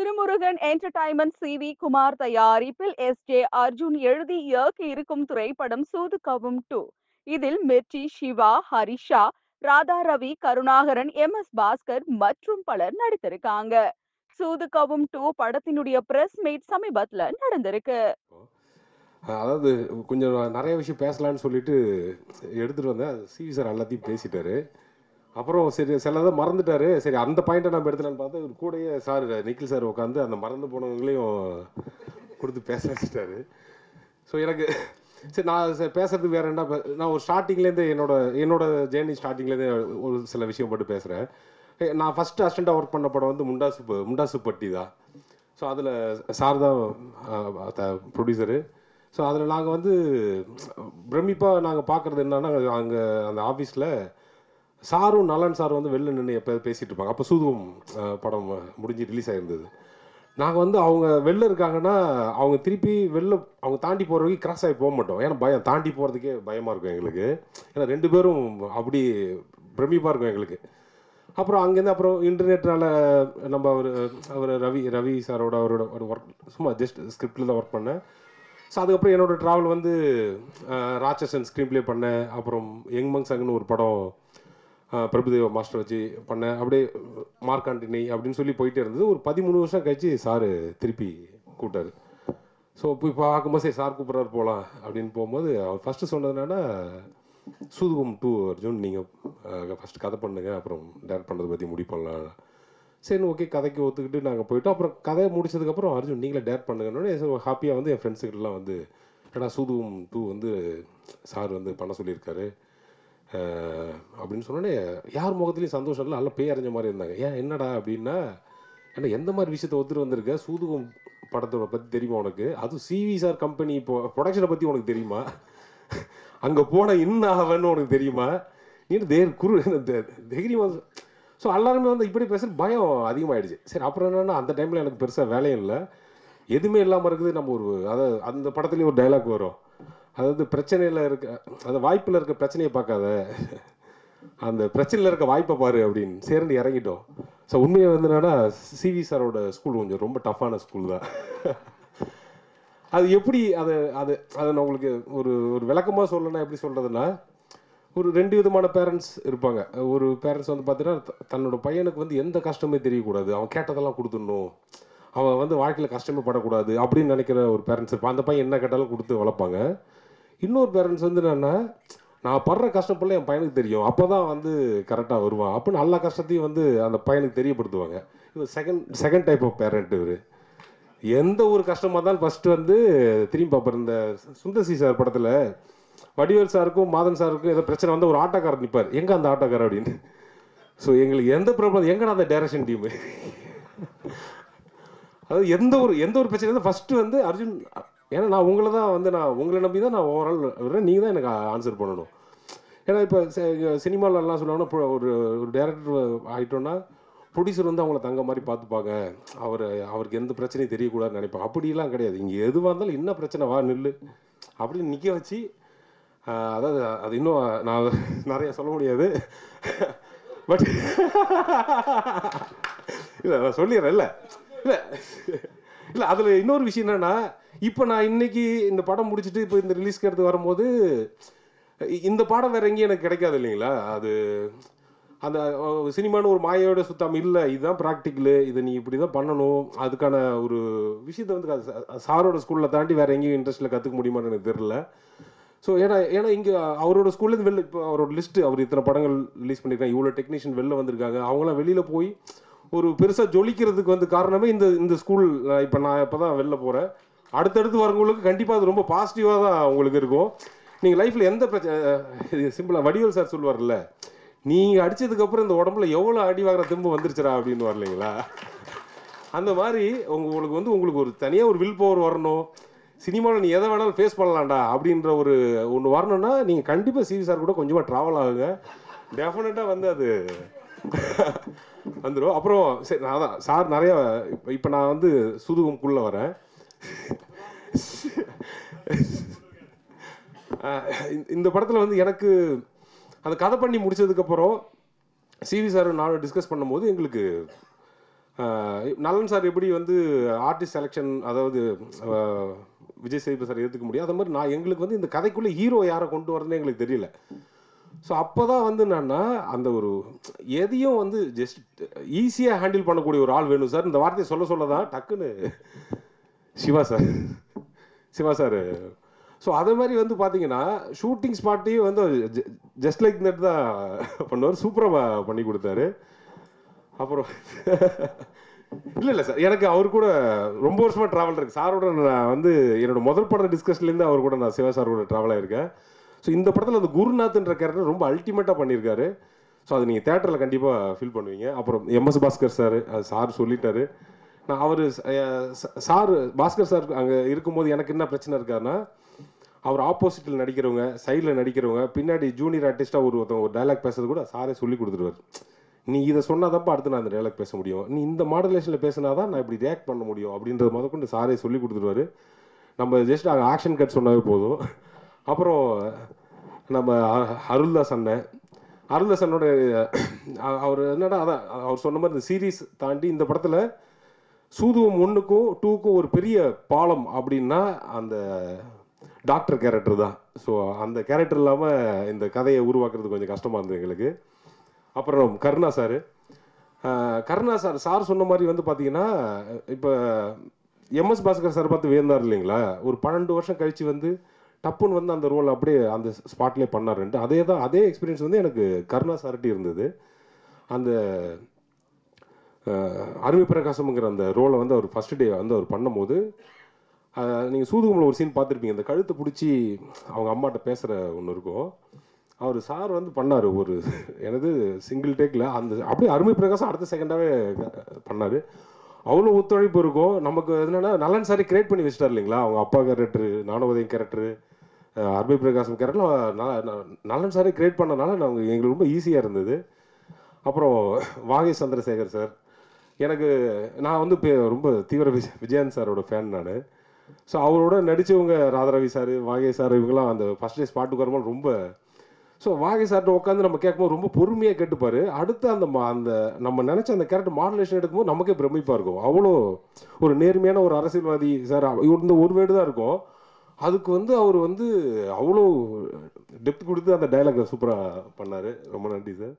Thirumurugan entertainment CV. Kumar தயாரிப்பில் S J. Arjun எழுதி இயக்கி இருக்கும் திரைப்படம் சூதுகவும் 2. இதில் மிர்ச்சி, சிவா, ஹரிஷா, ராதா ரவி, கருணாகரன், எம்.எஸ். பாஸ்கர் மற்றும் பலர் நடித்திருக்காங்க. சூதுகவும் 2 படத்தினுடைய பிரஸ் மீட் சமீபத்துல நடந்திருக்கு. அதாவது கொஞ்சம் நிறைய விஷயம் பேசலான்னு சொல்லிட்டு எடுத்துகிட்டு வந்தேன். சிவி சார் எல்லாத்தையும் பேசிட்டாரு. அப்புறம் சரி சிலதை மறந்துட்டாரு. சரி அந்த பாயிண்ட்டை நம்ம எடுத்துலான்னு பார்த்தா இவர் கூடயே சார் நிக்கில் சார் உட்காந்து அந்த மறந்து போனவங்களையும் கொடுத்து பேச வச்சுட்டாரு. ஸோ எனக்கு சரி நான் பேசுறதுக்கு வேறு என்ன நான் ஒரு ஸ்டார்டிங்லேருந்து என்னோட ஜேர்னி ஸ்டார்டிங்லேருந்து ஒரு சில விஷயம் போட்டு பேசுகிறேன். நான் ஃபஸ்ட்டு அசிஸ்டண்ட்டாக ஒர்க் பண்ண படம் வந்து முண்டாசு பட்டி தான். ஸோ அதில் சார் தான் ப்ரொடியூசரு. ஸோ அதில் நாங்கள் வந்து பிரமிப்பாக நாங்கள் பார்க்குறது என்னன்னா, அங்கே அந்த ஆஃபீஸில் சாரும் நலன் சாரும் வந்து வெளில நின்று எப்போ பேசிகிட்டு இருப்பாங்க. அப்போ சூதுவம் படம் முடிஞ்சு ரிலீஸ் ஆகிருந்தது. நாங்கள் வந்து அவங்க வெளில இருக்காங்கன்னா அவங்க திருப்பி வெளில அவங்க தாண்டி போகிற வரைக்கும் கிராஸ் ஆகி போக மாட்டோம். ஏன்னா பயம், தாண்டி போகிறதுக்கே பயமாக இருக்கும் எங்களுக்கு. ஏன்னா 2 பேரும் அப்படி பிரமிப்பாக இருக்கும் எங்களுக்கு. அப்புறம் அங்கேருந்து அப்புறம் இன்டர்நெட்னால் நம்ம அவர் ரவி சாரோட அவரோட ஒரு ஒர்க் சும்மா ஜஸ்ட் ஸ்கிரிப்டில் தான் ஒர்க் பண்ணேன். ஸோ அதுக்கப்புறம் என்னோடய ட்ராவல் வந்து ராட்சசன் ஸ்க்ரீன் ப்ளே பண்ணேன். அப்புறம் யங் மங்ஸாங்கன்னு ஒரு படம் பிரபுதேவா மாஸ்டர் வச்சு பண்ணேன். அப்படியே மார்க் ஆண்டனி அப்படின்னு சொல்லி போயிட்டே இருந்தது. ஒரு 13 வருஷம் கழிச்சு சார் திருப்பி கூப்பிட்டாரு. ஸோ போய் பார்க்கும்போது சரி சார் கூப்பிட்றாரு போகலாம் அப்படின்னு போகும்போது அவர் ஃபஸ்ட்டு சொன்னது என்னன்னா, சூதுகம் 2 அர்ஜுன் நீங்கள் ஃபஸ்ட்டு கதை பண்ணுங்க, அப்புறம் டேரக்ட் பண்ணுறதை பற்றி முடிவு பண்ணலாம். சரி ஓகே கதைக்கு ஒத்துக்கிட்டு நாங்கள் போயிட்டோம். அப்புறம் கதையை முடிச்சதுக்கப்புறம் அர்ஜுன் நீங்களே டேரக்ட் பண்ணுங்கன்னு ஹாப்பியாக வந்து என் ஃப்ரெண்ட்ஸுக்கிட்டலாம் வந்து ஏன்னா சூதுகம் 2 வந்து சார் வந்து பண்ண சொல்லியிருக்காரு அப்படின்னு சொன்னோன்னே யார் முகத்துலேயும் சந்தோஷம் இல்லை, நல்லா பேய் அறிஞ்ச மாதிரி இருந்தாங்க. ஏன் என்னடா அப்படின்னா, ஏன்னா எந்த மாதிரி விஷயத்தை ஒத்துட்டு வந்திருக்க, சூதுகம் படத்தோட பற்றி தெரியுமா உனக்கு, அதுவும் சிவி சார் கம்பெனி இப்போ ப்ரொடக்ஷனை பற்றி உனக்கு தெரியுமா, அங்கே போன ஆவன்னு உனக்கு தெரியுமா, நீ தைரியமா. ஸோ எல்லாருமே வந்து இப்படி பேச பயம் அதிகமாகிடுச்சு. சரி அப்புறம் என்னென்னா அந்த டைமில் எனக்கு பெருசாக வேலையும் இல்லை, எதுவுமே இல்லாமல் இருக்குது. நம்ம ஒரு அதாவது அந்த படத்துலேயும் ஒரு டைலாக் வரும், அதாவது பிரச்சனையில் இருக்க அந்த வாய்ப்பில் இருக்க பிரச்சனையை பார்க்காத, அந்த பிரச்சனையில் இருக்க வாய்ப்பை பாரு அப்படின்னு சேர்ந்து இறங்கிட்டோம். ஸோ உண்மையை வந்து என்னன்னா சிவி சாரோட ஸ்கூல் கொஞ்சம் ரொம்ப டஃப்பான ஸ்கூல் தான். அது எப்படி அதை அதை அதை நான் உங்களுக்கு ஒரு ஒரு விளக்கமாக சொல்லணும்னா எப்படி சொல்கிறதுனா, ஒரு 2 விதமான பேரண்ட்ஸ் இருப்பாங்க. ஒரு பேரண்ட்ஸ் வந்து பார்த்தீங்கன்னா தன்னோட பையனுக்கு வந்து எந்த கஷ்டமே தெரியக்கூடாது, அவன் கேட்டதெல்லாம் கொடுத்துடணும், அவன் வந்து வாழ்க்கையில் கஷ்டமே படக்கூடாது அப்படின்னு நினைக்கிற ஒரு பேரண்ட்ஸ் இருப்பான். அந்த பையன் என்ன கேட்டாலும் கொடுத்து வளர்ப்பாங்க. இன்னொரு பேரண்ட்ஸ் வந்து என்னென்னா, நான் படுற கஷ்டப்படல என் பையனுக்கு தெரியும், அப்போ தான் வந்து கரெக்டாக வருவான் அப்படின்னு எல்லா கஷ்டத்தையும் வந்து அந்த பையனுக்கு தெரியப்படுத்துவாங்க. இது செகண்ட் டைப் ஆஃப் பேரண்ட். இவர் எந்த ஒரு கஷ்டமாக இருந்தாலும் ஃபஸ்ட்டு வந்து திரும்பி பார்ப்பார். இந்த சுந்தர்சி சார் படத்தில் வடிவேல் சாருக்கும் மாதன் சாருக்கும் ஏதோ பிரச்சனை வந்து ஒரு ஆட்டோக்காரர் நிற்பார், எங்கே அந்த ஆட்டோக்காரர் அப்படின்னு. ஸோ எங்களுக்கு எந்த ப்ராப்ளம், எங்கடா அந்த டைரக்ஷன் டீமு, அதாவது எந்த ஒரு பிரச்சனை தான் ஃபஸ்ட்டு வந்து அர்ஜுன், ஏன்னா நான் உங்களை தான் வந்து நான் உங்களை நம்பி தான் நான் ஓவரால் விடுறேன், நீங்கள் தான் எனக்கு ஆன்சர் பண்ணணும். ஏன்னா இப்போ சினிமாவிலலாம் சொல்லுவாங்கன்னா ஒரு ஒரு டேரக்டர் ஆகிட்டோன்னா ப்ரொடியூசர் வந்து அவங்கள தங்க மாதிரி பார்த்துப்பாங்க, அவருக்கு எந்த பிரச்சனையும் தெரியக்கூடாதுன்னு நினைப்பாங்க. அப்படிலாம் கிடையாது. இங்கே எதுவாக இருந்தாலும் என்ன பிரச்சனை வா நில்லு அப்படின்னு நிற்க வச்சு, அதாவது அது இன்னும் நான் நிறைய சொல்ல முடியாது, பட் இல்லை நான் சொல்லிடுறேன். இல்லை இல்லை இல்லை அதில் இன்னொரு விஷயம் என்னென்னா, இப்போ நான் இன்னைக்கு இந்த படம் முடிச்சுட்டு இப்போ இந்த ரிலீஸ்க்கு எடுத்து வரும்போது இந்த பாடம் வேற எங்கேயும் எனக்கு கிடைக்காது இல்லைங்களா. அது அந்த சினிமான்னு ஒரு மாயோட சுத்தம் இல்லை, இதுதான் ப்ராக்டிக்கலு, இதை நீ இப்படி தான் பண்ணணும், அதுக்கான ஒரு விஷயத்தை வந்து சாரோட ஸ்கூலில் தாண்டி வேறு எங்கேயும் இன்ட்ரெஸ்ட்டில் கற்றுக்க முடியுமான்னு எனக்கு தெரில. ஸோ ஏன்னா இங்கே அவரோட ஸ்கூல்லேருந்து வெளில இப்போ அவரோட லிஸ்ட்டு அவர் இத்தனை படங்கள் ரிலீஸ் பண்ணியிருக்காங்க, இவ்வளோ டெக்னீஷியன் வெளில வந்திருக்காங்க, அவங்களாம் வெளியில் போய் ஒரு பெருசாக ஜொலிக்கிறதுக்கு வந்து காரணமே இந்த ஸ்கூல். இப்போ நான் இப்போ தான் வெளில போகிறேன், அடுத்தடுத்து வரவங்களுக்கு கண்டிப்பாக அது ரொம்ப பாசிட்டிவாக தான் உங்களுக்கு இருக்கும். நீங்கள் லைஃப்பில் எந்த பிரச்சனை, சிம்பிளாக வடிவேல் சார் சொல்லுவார்ல, நீங்கள் அடித்ததுக்கப்புறம் இந்த உடம்புல எவ்வளோ அடி வாங்குற திரும்ப வந்துருச்சுரா அப்படின்னு வரலைங்களா, அந்த மாதிரி உங்களுக்கு ஒரு தனியாக ஒரு வில் பவர் வரணும், சினிமாவில் நீ எதை வேணாலும் ஃபேஸ் பண்ணலாம்டா அப்படின்ற ஒரு ஒன்று வரணும்னா நீங்கள் கண்டிப்பாக சிவி சார் கூட கொஞ்சமாக ட்ராவல் ஆகுங்க, டெஃபினட்டாக வந்து அது வந்துடும். அப்புறம் சரி நான் தான் சார் நிறையா இப்போ நான் வந்து சூதுகம்குள்ளே வரேன். இந்த படத்தில் வந்து எனக்கு அந்த கதை பண்ணி முடிச்சதுக்கப்புறம் சிவி சார் நானும் டிஸ்கஸ் பண்ணும்போது எங்களுக்கு நலன் சார் எப்படி வந்து ஆர்டிஸ்ட் செலெக்ஷன், அதாவது விஜய் சேதுபதி சார் ஏற்றுக்க முடியும், அது மாதிரி நான் எங்களுக்கு வந்து இந்த கதைக்குள்ளே ஹீரோ யாரை கொண்டு வரணும்னு எங்களுக்கு தெரியல. ஸோ அப்போ தான் வந்து என்னன்னா அந்த ஒரு எதையும் வந்து ஜஸ்ட் ஈஸியாக ஹேண்டில் பண்ணக்கூடிய ஒரு ஆள் வேணும் சார். இந்த வார்த்தையை சொல்ல சொல்ல தான் டக்குன்னு Siva sir Siva sir. So அதே மாதிரி வந்து பார்த்தீங்கன்னா ஷூட்டிங் ஸ்பாட்டையும் வந்து ஜஸ்ட் லைக் தட் தான் பண்ணுவார். சூப்பராக பண்ணி கொடுத்தாரு. அப்புறம் இல்லை சார், எனக்கு அவர் கூட ரொம்ப வருஷமாக ட்ராவல் இருக்குது. சாரோட நான் வந்து என்னோட முதல் படம் டிஸ்கஷன்லேருந்து அவர் கூட நான் சிவா சார் கூட ட்ராவல் ஆகிருக்கேன். ஸோ இந்த படத்தில் அந்த குருநாத்ன்ற கேரக்டர் ரொம்ப அல்டிமேட்டாக பண்ணியிருக்காரு. ஸோ அது நீங்கள் தேட்டரில் கண்டிப்பாக ஃபீல் பண்ணுவீங்க. அப்புறம் எம்எஸ் பாஸ்கர் சார், அது சார் சொல்லிட்டாரு. நான் அவர் சார் பாஸ்கர் சார் அங்கே இருக்கும்போது எனக்கு என்ன பிரச்சனை இருக்காருன்னா, அவர் ஆப்போசிட்டில் நடிக்கிறவங்க, சைடில் நடிக்கிறவங்க, பின்னாடி ஜூனியர் ஆர்டிஸ்ட்டாக ஒருத்தவங்க ஒரு டைலாக் பேசுறது கூட சாரே சொல்லி கொடுத்துருவார். நீ இதை சொன்னாதான்ப்பா அடுத்து நான் அந்த டைலாக் பேச முடியும், நீ இந்த மாடுலேஷனில் பேசினா தான் நான் இப்படி ரியாக்ட் பண்ண முடியும் அப்படின்றது முதற்கொண்டு சாரே சொல்லி கொடுத்துருவாரு. நம்ம ஜஸ்ட் அங்கே ஆக்ஷன் கட் சொன்னாவே போதும். அப்புறம் நம்ம அருள்தாஸ் அண்ணன், அருள்தாஸ் அண்ணோட அவர் என்னடா அதான் அவர் சொன்ன மாதிரி இந்த சீரீஸ் தாண்டி இந்த படத்தில் சூதுவம் 1க்கும் 2க்கும் ஒரு பெரிய பாலம் அப்படின்னா அந்த டாக்டர் கேரக்டர் தான். ஸோ அந்த கேரக்டர் இல்லாமல் இந்த கதையை உருவாக்குறது கொஞ்சம் கஷ்டமாக இருந்தது எங்களுக்கு. அப்புறம் Karuna sir, Karuna sir sir சொன்ன மாதிரி வந்து பார்த்தீங்கன்னா இப்போ எம்எஸ் பாஸ்கர் சார் பார்த்து வேந்தார் இல்லைங்களா, ஒரு 12 வருஷம் கழித்து வந்து டப்புன்னு வந்து அந்த ரோல் அப்படியே அந்த ஸ்பாட்லேயே பண்ணாருன்ட்டு அதே எக்ஸ்பீரியன்ஸ் வந்து எனக்கு கருணா சார்ட்டி இருந்தது. அந்த அருமை பிரகாசம்ங்கிற அந்த ரோலை வந்து அவர் ஃபஸ்ட் டே வந்து அவர் பண்ணும்போது, நீங்கள் சூதுகுமல ஒரு சீன் பார்த்துருப்பீங்க, அந்த கழுத்தை பிடிச்சி அவங்க அம்மாட்ட பேசுகிற ஒன்று இருக்கும். அவர் சார் வந்து பண்ணார் ஒரு எனது சிங்கிள் டேக்கில் அந்த அப்படியே அருமை பிரகாசம் அடுத்த செகண்டாகவே பண்ணார். அவ்வளோ ஒத்துழைப்பு இருக்கும். நமக்கு என்னென்னா நலன் சாரி கிரியேட் பண்ணி வச்சுட்டார் இல்லைங்களா, அவங்க அப்பா கேரக்டரு, ஞானோதயம் கேரக்டரு, அருமை பிரகாசம் கேரக்டர்லாம் நலன் சாரி கிரியேட் பண்ணனால எங்களுக்கு ரொம்ப ஈஸியாக இருந்தது. அப்புறம் வாகை சந்திரசேகர் சார், எனக்கு நான் வந்து ரொம்ப தீவிர விஜயன் சாரோட ஃபேன் நான். ஸோ அவரோட நடித்தவங்க ராதாரவி சார், வாகை சார், இவங்கெல்லாம் அந்த ஃபஸ்ட் டே ஸ்பாட்டுக்கு வரும்போது ரொம்ப, ஸோ வாகை சார்ட்ட உட்காந்து நம்ம கேட்கும்போது ரொம்ப பொறுமையாக கேட்டுப்பார். அடுத்து அந்த நம்ம நினச்ச அந்த கேரக்டர் மாடுலேஷன் எடுக்கும்போது நமக்கே பிரமிப்பாக இருக்கும். அவ்வளோ ஒரு நேர்மையான ஒரு அரசியல்வாதி சார். இந்த ஒரு வேர்டு தான் இருக்கும், அதுக்கு வந்து அவர் வந்து அவ்வளோ டெப்த் கொடுத்து அந்த டைலாக் சூப்பராக பண்ணார். ரொம்ப நன்றி சார்.